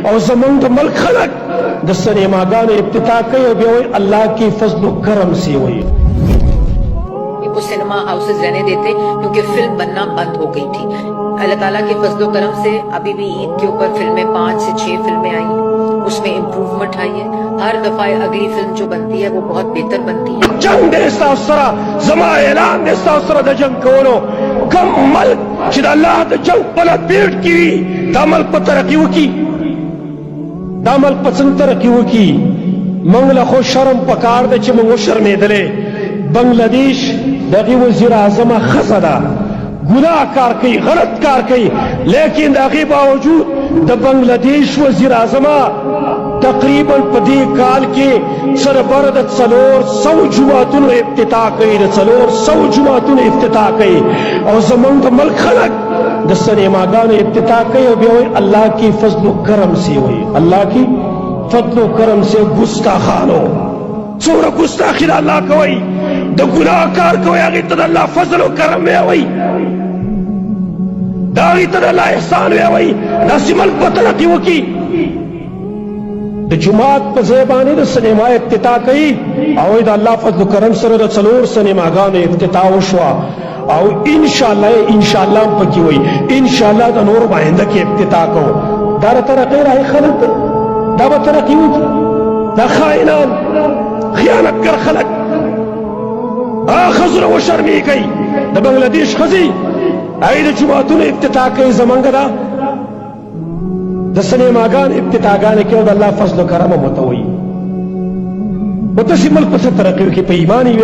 और ज़मन द मुल्क खलक द सिनेमागान इब्तिदा कई और बेवई अल्लाह की फजल करम से हुई। वो सिनेमा हाउसेज रहने देते क्योंकि फिल्म बनना बंद हो गई थी। अल्लाह ताला के फजल करम से अभी भी ईद के ऊपर फिल्में 5 से 6 फिल्में आई, उसमें इम्प्रूवमेंट आई है। हर दफा अगली फिल्म जो बनती है वो बहुत बेहतर बनती है। जंग देस्ता उसरा जमा ऐलान देस्ता उसरा द जंग कोनो कम मल्क चिद अल्लाह द जंग पला पेट की दामल पतर की वकी दामल पसंतर की वकी मंगला खो शर्म पकार दे च मंगो शर्मे दले बांग्लादेश दगी वजीर आजम खसदा गुनाह कार कई गलत कार कई, लेकिन दागी बावजूद द बांग्लादेश वजीर आजम तकरीबन पदी काल के सरबरद सलोर 100 जुमातुन इफ्तिता कई, सलोर 100 जुमातुन इफ्तिता कई और ज़मन द मुल्क खलक द सिनेमागान इफ्तिता कई और बेवई अल्लाह की फजल करम से हुई। अल्लाह की फजल करम से गुस्ताखानो सोरा गुस्ताखी अल्लाह कोई द गुनाहगार कोई आगे तद अल्लाह फजल करम में हुई, दागी तद अल्लाह एहसान में हुई। नसीमल पतला की वकी जुमात पर ज़ेबानी द सिनेमा इफ्तिता कई और अल्लाह फजल करम सर द सलोर सिनेमागान इफ्तिता हुआ और इंशाअल्लाह पकी हुई इंशाअल्लाह द नूर बाइंदा के इफ्तिता को दार तरक़ी राह खलक दावा तरक़ी द खाइनान खियानत कर खलक खजर व शर्मी कई द बांग्लादेश खजी आई द जुमातुन इफ्तिता कई ज़मंगदा द सिनेमागान इब्तिदागान के अल्लाह फजल करम मतवई मुतसिमल पस तरक्की की पे ईमान ही